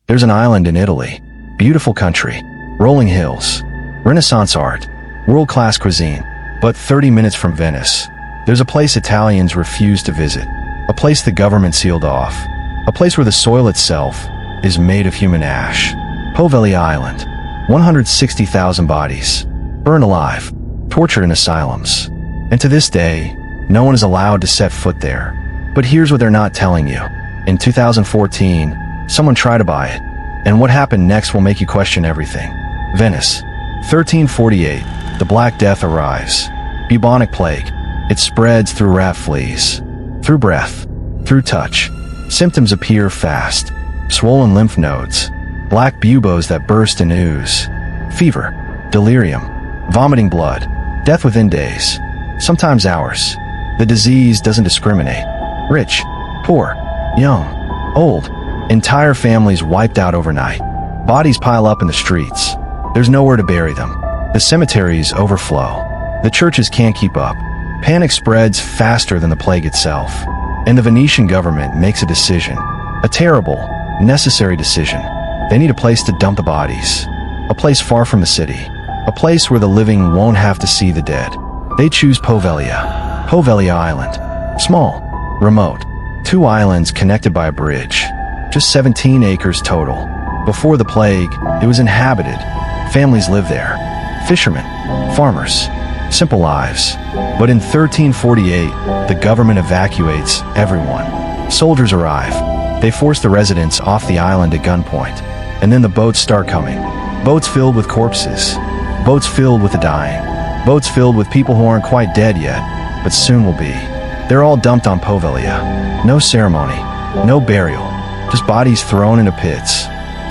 There's an island in Italy. Beautiful country. Rolling hills. Renaissance art. World-class cuisine. But 30 minutes from Venice, there's a place Italians refuse to visit. A place the government sealed off. A place where the soil itself is made of human ash. Poveglia Island. 160,000 bodies. Burned alive. Tortured in asylums. And to this day, no one is allowed to set foot there. But here's what they're not telling you. In 2014, someone tried to buy it. And what happened next will make you question everything. Venice. 1348. The Black Death arrives. Bubonic plague. It spreads through rat fleas. Through breath. Through touch. Symptoms appear fast. Swollen lymph nodes. Black buboes that burst and ooze. Fever. Delirium. Vomiting blood. Death within days. Sometimes hours. The disease doesn't discriminate. Rich. Poor. Young. Old. Entire families wiped out overnight. Bodies pile up in the streets. There's nowhere to bury them. The cemeteries overflow. The churches can't keep up. Panic spreads faster than the plague itself. And the Venetian government makes a decision. A terrible, necessary decision. They need a place to dump the bodies. A place far from the city. A place where the living won't have to see the dead. They choose Poveglia. Poveglia Island. Small. Remote. 2 islands connected by a bridge. Just 17 acres total. Before the plague, it was inhabited. Families lived there. Fishermen. Farmers. Simple lives. But in 1348, the government evacuates everyone. Soldiers arrive. They force the residents off the island at gunpoint. And then the boats start coming. Boats filled with corpses. Boats filled with the dying. Boats filled with people who aren't quite dead yet, but soon will be. They're all dumped on Poveglia. No ceremony. No burial. Just bodies thrown into pits.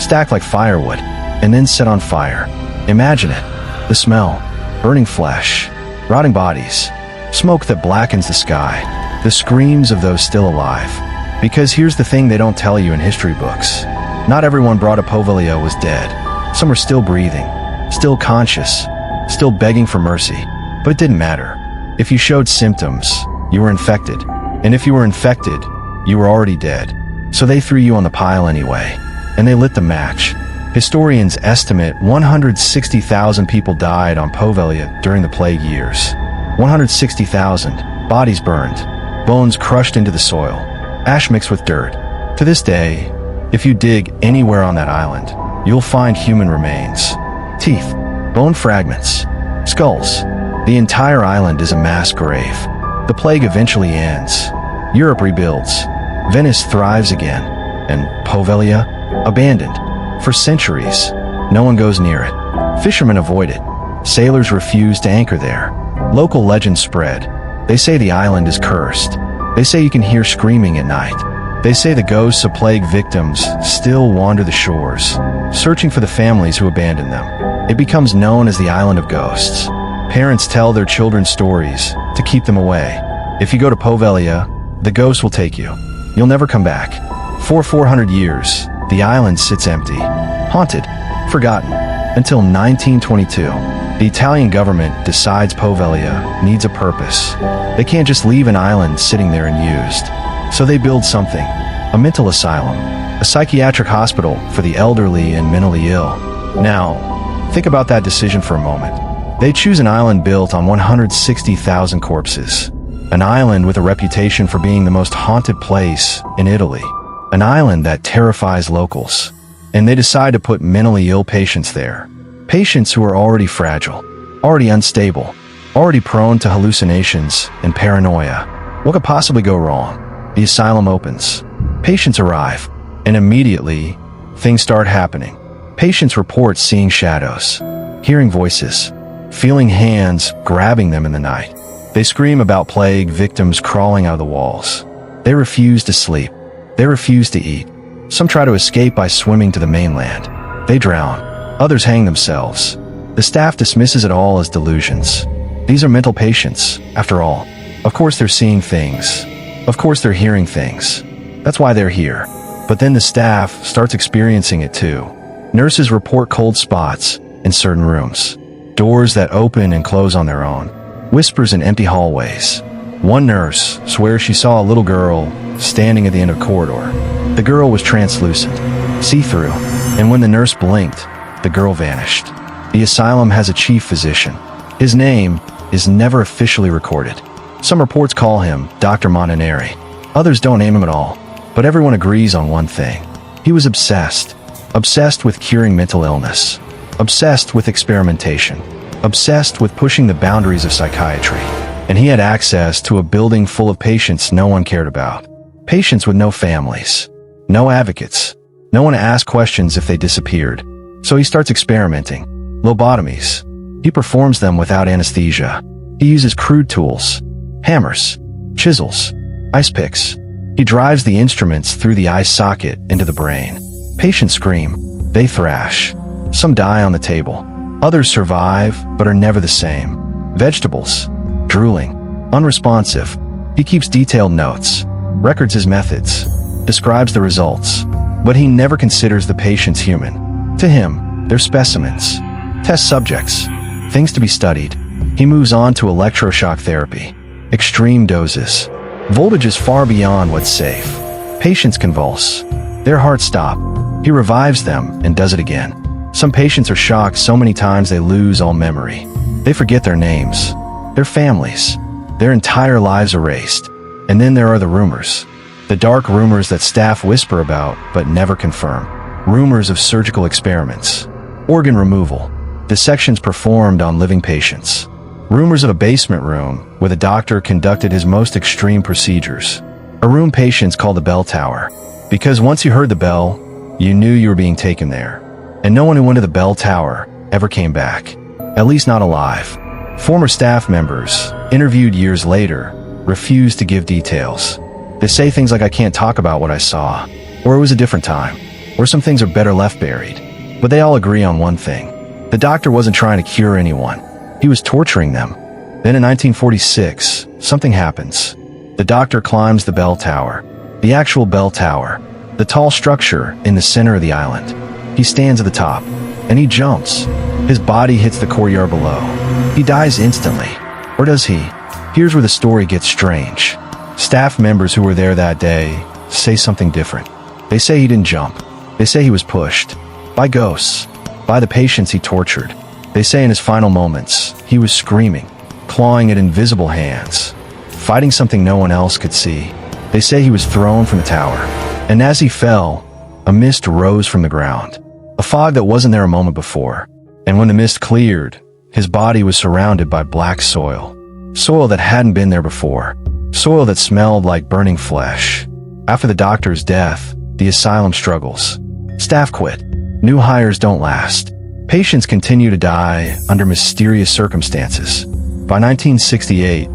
Stacked like firewood. And then set on fire. Imagine it. The smell. Burning flesh. Rotting bodies. Smoke that blackens the sky. The screams of those still alive. Because here's the thing they don't tell you in history books. Not everyone brought to Poveglia was dead. Some were still breathing. Still conscious. Still begging for mercy. But it didn't matter. If you showed symptoms, you were infected. And if you were infected, you were already dead. So they threw you on the pile anyway. And they lit the match. Historians estimate 160,000 people died on Poveglia during the plague years. 160,000. Bodies burned. Bones crushed into the soil. Ash mixed with dirt. To this day, if you dig anywhere on that island, you'll find human remains. Teeth. Bone fragments. Skulls. The entire island is a mass grave. The plague eventually ends. Europe rebuilds. Venice thrives again. And Poveglia? Abandoned. For centuries, no one goes near it. Fishermen avoid it. Sailors refuse to anchor there. Local legends spread. They say the island is cursed. They say you can hear screaming at night. They say the ghosts of plague victims still wander the shores, searching for the families who abandoned them. It becomes known as the Island of Ghosts. Parents tell their children stories to keep them away. If you go to Poveglia, the ghosts will take you. You'll never come back. For 400 years, the island sits empty, haunted, forgotten, until 1922. The Italian government decides Poveglia needs a purpose. They can't just leave an island sitting there unused. So they build something, a mental asylum, a psychiatric hospital for the elderly and mentally ill. Now, think about that decision for a moment. They choose an island built on 160,000 corpses. An island with a reputation for being the most haunted place in Italy. An island that terrifies locals. And they decide to put mentally ill patients there. Patients who are already fragile, already unstable, already prone to hallucinations and paranoia. What could possibly go wrong? The asylum opens. Patients arrive. And immediately, things start happening. Patients report seeing shadows, hearing voices, feeling hands grabbing them in the night. They scream about plague victims crawling out of the walls. They refuse to sleep. They refuse to eat. Some try to escape by swimming to the mainland. They drown. Others hang themselves. The staff dismisses it all as delusions. These are mental patients, after all. Of course they're seeing things. Of course they're hearing things. That's why they're here. But then the staff starts experiencing it too. Nurses report cold spots in certain rooms. Doors that open and close on their own. Whispers in empty hallways. One nurse swears she saw a little girl standing at the end of a corridor. The girl was translucent, see-through, and when the nurse blinked, the girl vanished. The asylum has a chief physician. His name is never officially recorded. Some reports call him Dr. Montanari. Others don't name him at all, but everyone agrees on one thing. He was obsessed. Obsessed with curing mental illness. Obsessed with experimentation. Obsessed with pushing the boundaries of psychiatry. And he had access to a building full of patients no one cared about. Patients with no families. No advocates. No one to ask questions if they disappeared. So he starts experimenting. Lobotomies. He performs them without anesthesia. He uses crude tools. Hammers. Chisels. Ice picks. He drives the instruments through the eye socket into the brain. Patients scream. They thrash. Some die on the table. Others survive, but are never the same. Vegetables. Drooling. Unresponsive. He keeps detailed notes. Records his methods. Describes the results. But he never considers the patients human. To him, they're specimens. Test subjects. Things to be studied. He moves on to electroshock therapy. Extreme doses. Voltages far beyond what's safe. Patients convulse. Their hearts stop. He revives them and does it again. Some patients are shocked so many times they lose all memory. They forget their names, their families, their entire lives erased. And then there are the rumors. The dark rumors that staff whisper about but never confirm. Rumors of surgical experiments. Organ removal. Dissections performed on living patients. Rumors of a basement room where the doctor conducted his most extreme procedures. A room patients call the bell tower. Because once you heard the bell, you knew you were being taken there. And no one who went to the bell tower ever came back. At least not alive. Former staff members, interviewed years later, refuse to give details. They say things like, "I can't talk about what I saw," or "it was a different time," or "some things are better left buried." But they all agree on one thing. The doctor wasn't trying to cure anyone. He was torturing them. Then in 1946, something happens. The doctor climbs the bell tower. The actual bell tower. The tall structure in the center of the island. He stands at the top, and he jumps. His body hits the courtyard below. He dies instantly. Or does he? Here's where the story gets strange. Staff members who were there that day say something different. They say he didn't jump. They say he was pushed. By ghosts. By the patients he tortured. They say in his final moments, he was screaming, clawing at invisible hands, fighting something no one else could see. They say he was thrown from the tower. And as he fell, a mist rose from the ground. A fog that wasn't there a moment before. And when the mist cleared, his body was surrounded by black soil. Soil that hadn't been there before. Soil that smelled like burning flesh. After the doctor's death, the asylum struggles. Staff quit. New hires don't last. Patients continue to die under mysterious circumstances. By 1968,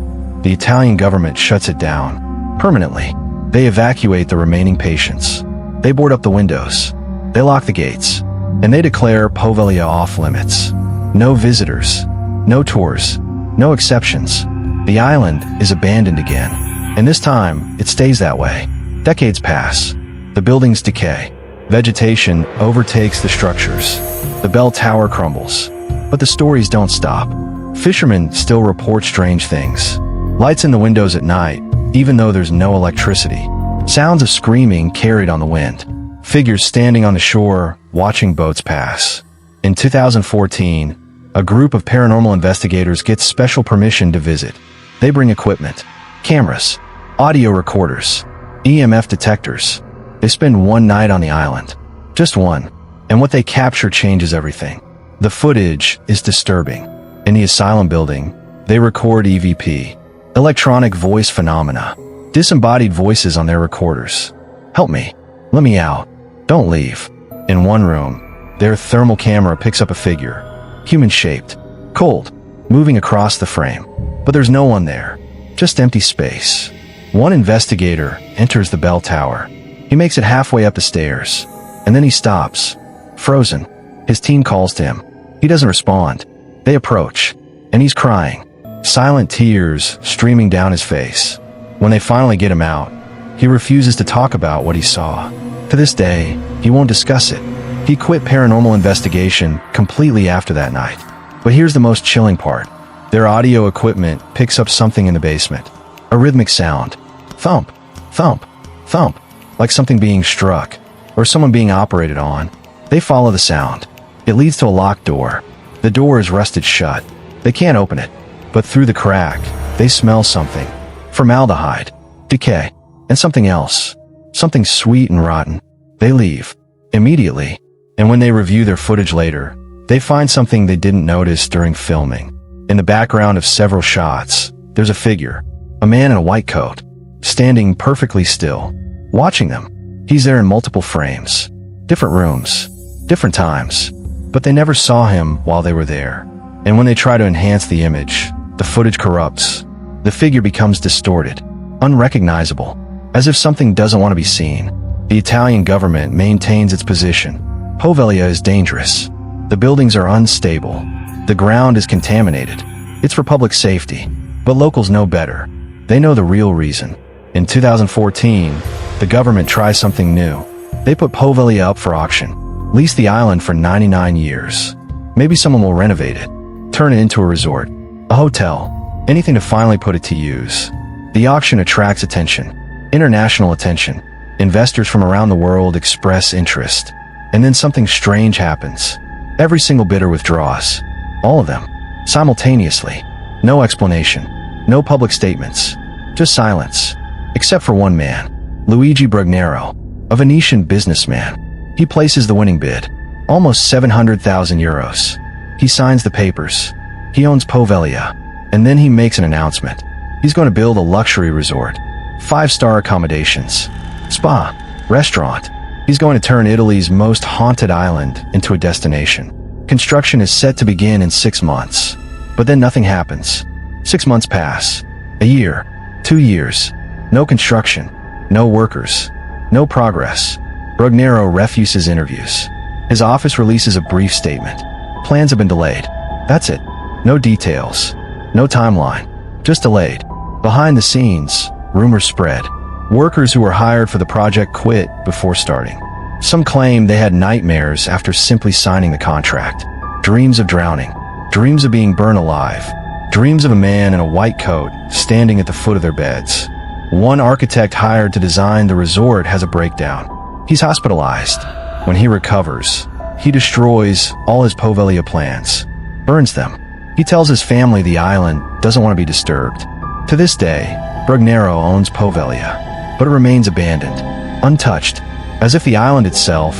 the Italian government shuts it down. Permanently. They evacuate the remaining patients. They board up the windows. They lock the gates. And they declare Poveglia off limits. No visitors. No tours. No exceptions. The island is abandoned again. And this time, it stays that way. Decades pass. The buildings decay. Vegetation overtakes the structures. The bell tower crumbles. But the stories don't stop. Fishermen still report strange things. Lights in the windows at night, even though there's no electricity. Sounds of screaming carried on the wind. Figures standing on the shore, watching boats pass. In 2014, a group of paranormal investigators gets special permission to visit. They bring equipment, cameras, audio recorders, EMF detectors. They spend one night on the island. Just one. And what they capture changes everything. The footage is disturbing. In the asylum building, they record EVP, electronic voice phenomena, disembodied voices on their recorders. "Help me. Let me out. Don't leave." In one room, their thermal camera picks up a figure, human-shaped, cold, moving across the frame. But there's no one there. Just empty space. One investigator enters the bell tower. He makes it halfway up the stairs, and then he stops, frozen. His team calls to him. He doesn't respond. They approach, and he's crying, silent tears streaming down his face. When they finally get him out, he refuses to talk about what he saw. To this day, he won't discuss it. He quit paranormal investigation completely after that night. But here's the most chilling part. Their audio equipment picks up something in the basement. A rhythmic sound. Thump, thump, thump. Like something being struck. or someone being operated on. They follow the sound. It leads to a locked door. The door is rusted shut. They can't open it. But through the crack, they smell something. Formaldehyde, decay, and something else. Something sweet and rotten. They leave. Immediately. And when they review their footage later, they find something they didn't notice during filming. In the background of several shots, there's a figure. A man in a white coat. Standing perfectly still. Watching them. He's there in multiple frames. Different rooms. Different times. But they never saw him while they were there. And when they try to enhance the image, the footage corrupts. The figure becomes distorted. Unrecognizable. As if something doesn't want to be seen. The Italian government maintains its position. Poveglia is dangerous. The buildings are unstable. The ground is contaminated. It's for public safety. But locals know better. They know the real reason. In 2014, the government tries something new. They put Poveglia up for auction. Lease the island for 99 years. Maybe someone will renovate it. Turn it into a resort. A hotel. Anything to finally put it to use. The auction attracts attention. International attention. Investors from around the world express interest. And then something strange happens. Every single bidder withdraws. All of them. Simultaneously. No explanation. No public statements. Just silence. Except for one man. Luigi Brugnero. A Venetian businessman. He places the winning bid. Almost 700,000 euros. He signs the papers. He owns Poveglia. And then he makes an announcement. He's going to build a luxury resort. 5-star accommodations. Spa. Restaurant. He's going to turn Italy's most haunted island into a destination. Construction is set to begin in 6 months. But then nothing happens. 6 months pass. A year. 2 years. No construction. No workers. No progress. Brugnero refuses interviews. His office releases a brief statement. Plans have been delayed. That's it. No details. No timeline. Just delayed. Behind the scenes, rumors spread. Workers who were hired for the project quit before starting. Some claim they had nightmares after simply signing the contract. Dreams of drowning. Dreams of being burned alive. Dreams of a man in a white coat standing at the foot of their beds. One architect hired to design the resort has a breakdown. He's hospitalized. When he recovers, he destroys all his Poveglia plans. Burns them. He tells his family the island doesn't want to be disturbed. To this day, Brugnero owns Poveglia, but it remains abandoned, untouched, as if the island itself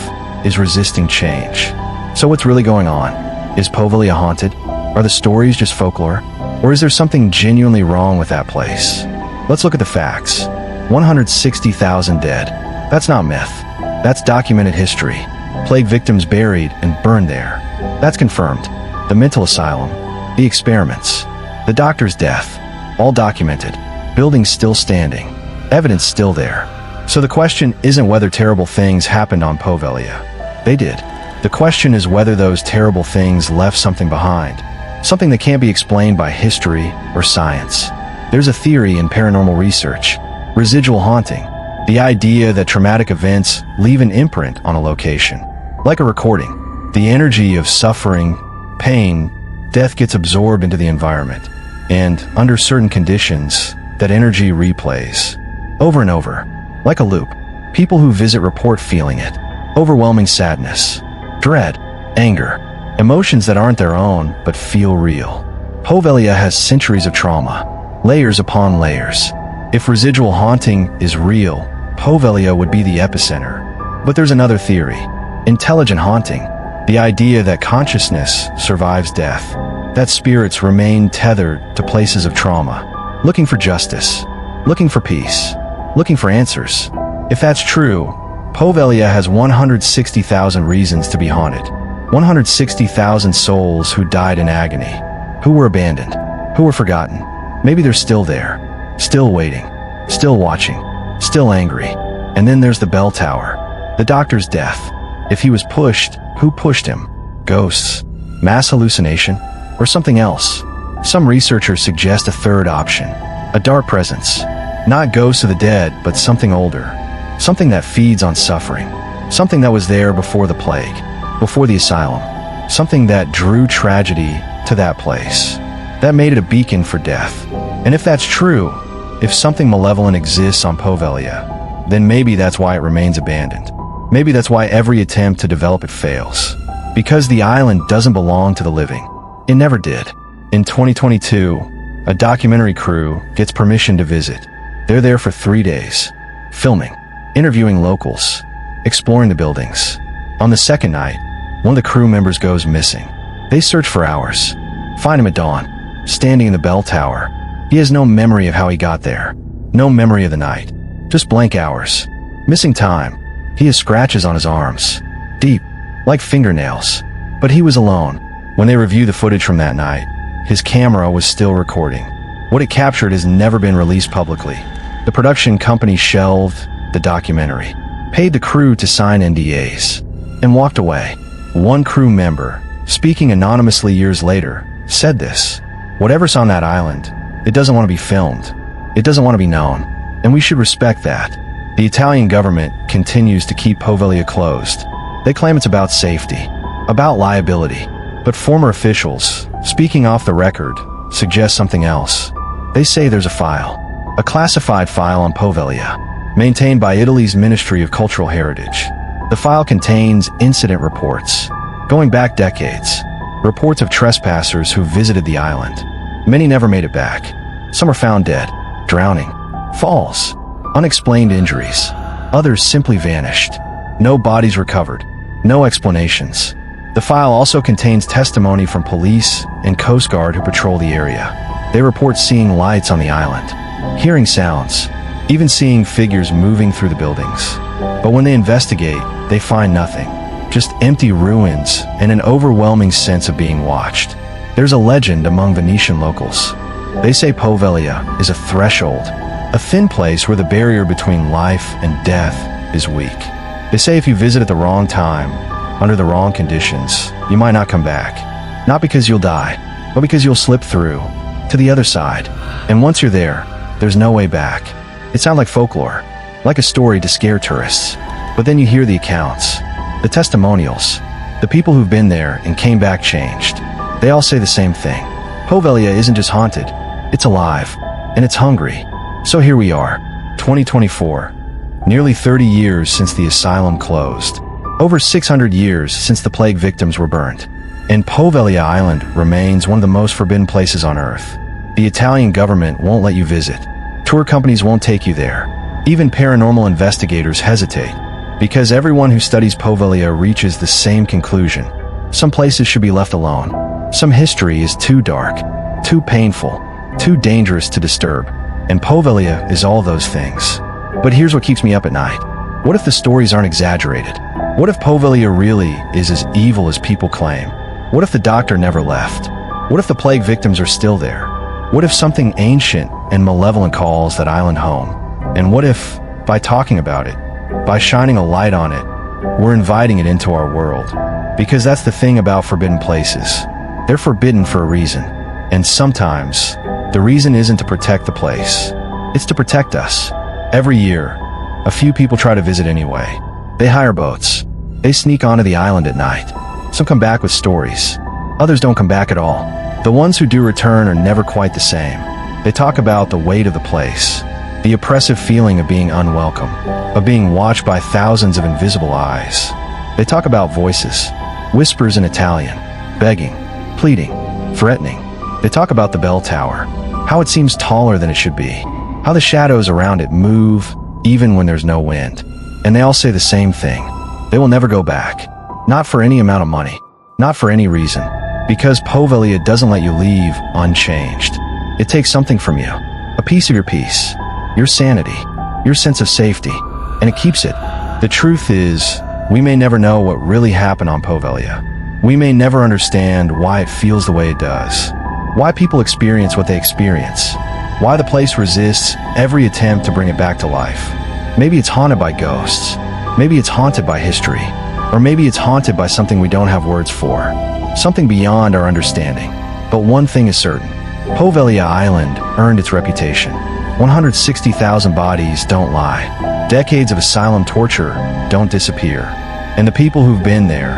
is resisting change. So what's really going on? Is Poveglia haunted? Are the stories just folklore? Or is there something genuinely wrong with that place? Let's look at the facts. 160,000 dead. That's not myth. That's documented history. Plague victims buried and burned there. That's confirmed. The mental asylum. The experiments. The doctor's death. All documented. Buildings still standing. Evidence still there. So the question isn't whether terrible things happened on Poveglia. They did. The question is whether those terrible things left something behind. Something that can't be explained by history or science. There's a theory in paranormal research. Residual haunting. The idea that traumatic events leave an imprint on a location. Like a recording. The energy of suffering, pain, death gets absorbed into the environment. And, under certain conditions, that energy replays. Over and over. Like a loop. People who visit report feeling it. Overwhelming sadness. Dread. Anger. Emotions that aren't their own, but feel real. Poveglia has centuries of trauma. Layers upon layers. If residual haunting is real, Poveglia would be the epicenter. But there's another theory. Intelligent haunting. The idea that consciousness survives death. That spirits remain tethered to places of trauma. Looking for justice. Looking for peace. Looking for answers. If that's true, Poveglia has 160,000 reasons to be haunted. 160,000 souls who died in agony. Who were abandoned. Who were forgotten. Maybe they're still there. Still waiting. Still watching. Still angry. And then there's the bell tower. The doctor's death. If he was pushed, who pushed him? Ghosts? Mass hallucination? Or something else? Some researchers suggest a third option. A dark presence. Not ghosts of the dead, but something older. Something that feeds on suffering. Something that was there before the plague. Before the asylum. Something that drew tragedy to that place. That made it a beacon for death. And if that's true, if something malevolent exists on Poveglia, then maybe that's why it remains abandoned. Maybe that's why every attempt to develop it fails. Because the island doesn't belong to the living. It never did. In 2022, a documentary crew gets permission to visit. They're there for 3 days, filming, interviewing locals, exploring the buildings. On the second night, one of the crew members goes missing. They search for hours, find him at dawn, standing in the bell tower. He has no memory of how he got there, no memory of the night, just blank hours. Missing time. He has scratches on his arms, deep, like fingernails. But he was alone. When they review the footage from that night, his camera was still recording. What it captured has never been released publicly. The production company shelved the documentary, paid the crew to sign NDAs, and walked away. One crew member, speaking anonymously years later, said this: "Whatever's on that island, it doesn't want to be filmed. It doesn't want to be known. And we should respect that." The Italian government continues to keep Poveglia closed. They claim it's about safety, about liability. But former officials, speaking off the record, suggest something else. They say there's a file, a classified file on Poveglia, maintained by Italy's Ministry of Cultural Heritage. The file contains incident reports, going back decades, reports of trespassers who visited the island. Many never made it back. Some are found dead, drowning, falls, unexplained injuries. Others simply vanished. No bodies recovered, no explanations. The file also contains testimony from police and Coast Guard who patrol the area. They report seeing lights on the island, hearing sounds, even seeing figures moving through the buildings. But when they investigate, they find nothing, just empty ruins and an overwhelming sense of being watched. There's a legend among Venetian locals. They say Poveglia is a threshold, a thin place where the barrier between life and death is weak. They say if you visit at the wrong time, under the wrong conditions, you might not come back. Not because you'll die, but because you'll slip through, to the other side. And once you're there, there's no way back. It sounds like folklore, like a story to scare tourists. But then you hear the accounts, the testimonials, the people who've been there and came back changed. They all say the same thing. Poveglia isn't just haunted, it's alive, and it's hungry. So here we are, 2024, nearly 30 years since the asylum closed, over 600 years since the plague victims were burned, and Poveglia Island remains one of the most forbidden places on Earth. The Italian government won't let you visit. Tour companies won't take you there. Even paranormal investigators hesitate, because everyone who studies Poveglia reaches the same conclusion. Some places should be left alone. Some history is too dark, too painful, too dangerous to disturb. And Poveglia is all those things. But here's what keeps me up at night. What if the stories aren't exaggerated? What if Poveglia really is as evil as people claim? What if the doctor never left? What if the plague victims are still there? What if something ancient and malevolent calls that island home? And what if, by talking about it, by shining a light on it, we're inviting it into our world? Because that's the thing about forbidden places. They're forbidden for a reason. And sometimes, the reason isn't to protect the place. It's to protect us. Every year, a few people try to visit anyway. They hire boats. They sneak onto the island at night. Some come back with stories. Others don't come back at all. The ones who do return are never quite the same. They talk about the weight of the place, the oppressive feeling of being unwelcome, of being watched by thousands of invisible eyes. They talk about voices, whispers in Italian, begging, pleading, threatening. They talk about the bell tower, how it seems taller than it should be, how the shadows around it move even when there's no wind. And they all say the same thing. They will never go back. Not for any amount of money. Not for any reason. Because Poveglia doesn't let you leave unchanged. It takes something from you. A piece of your peace. Your sanity. Your sense of safety. And it keeps it. The truth is, we may never know what really happened on Poveglia. We may never understand why it feels the way it does. Why people experience what they experience. Why the place resists every attempt to bring it back to life. Maybe it's haunted by ghosts. Maybe it's haunted by history. Or maybe it's haunted by something we don't have words for. Something beyond our understanding. But one thing is certain. Poveglia Island earned its reputation. 160,000 bodies don't lie. Decades of asylum torture don't disappear. And the people who've been there,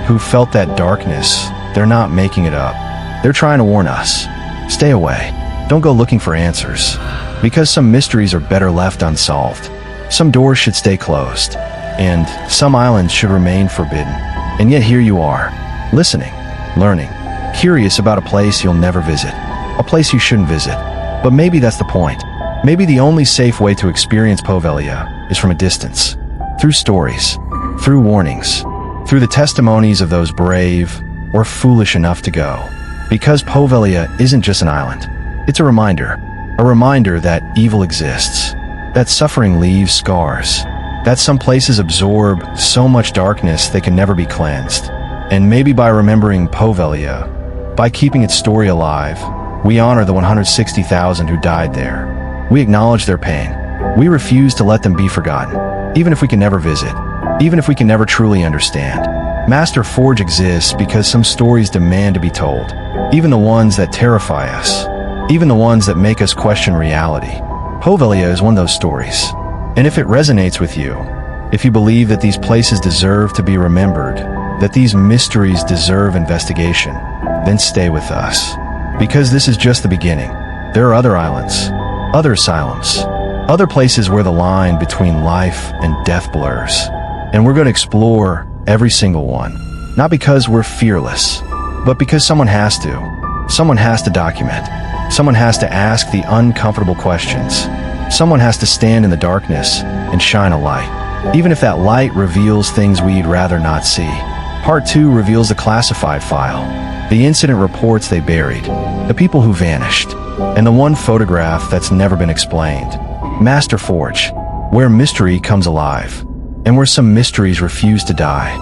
who felt that darkness, they're not making it up. They're trying to warn us. Stay away. Don't go looking for answers. Because some mysteries are better left unsolved. Some doors should stay closed. and some islands should remain forbidden. And yet here you are, listening, learning, curious about a place you'll never visit, a place you shouldn't visit. But maybe that's the point. Maybe the only safe way to experience Poveglia is from a distance, through stories, through warnings, through the testimonies of those brave or foolish enough to go. Because Poveglia isn't just an island. It's a reminder that evil exists, that suffering leaves scars, that some places absorb so much darkness they can never be cleansed. And maybe by remembering Poveglia, by keeping its story alive, we honor the 160,000 who died there. We acknowledge their pain. We refuse to let them be forgotten, even if we can never visit, even if we can never truly understand. Master Forge exists because some stories demand to be told, even the ones that terrify us, even the ones that make us question reality. Poveglia is one of those stories. And if it resonates with you, if you believe that these places deserve to be remembered, that these mysteries deserve investigation, then stay with us. Because this is just the beginning. There are other islands, other asylums, other places where the line between life and death blurs. And we're going to explore every single one. Not because we're fearless, but because someone has to. Someone has to document. Someone has to ask the uncomfortable questions. Someone has to stand in the darkness and shine a light. Even if that light reveals things we'd rather not see. Part 2 reveals the classified file, the incident reports they buried, the people who vanished, and the one photograph that's never been explained. Master Forge, where mystery comes alive, and where some mysteries refuse to die.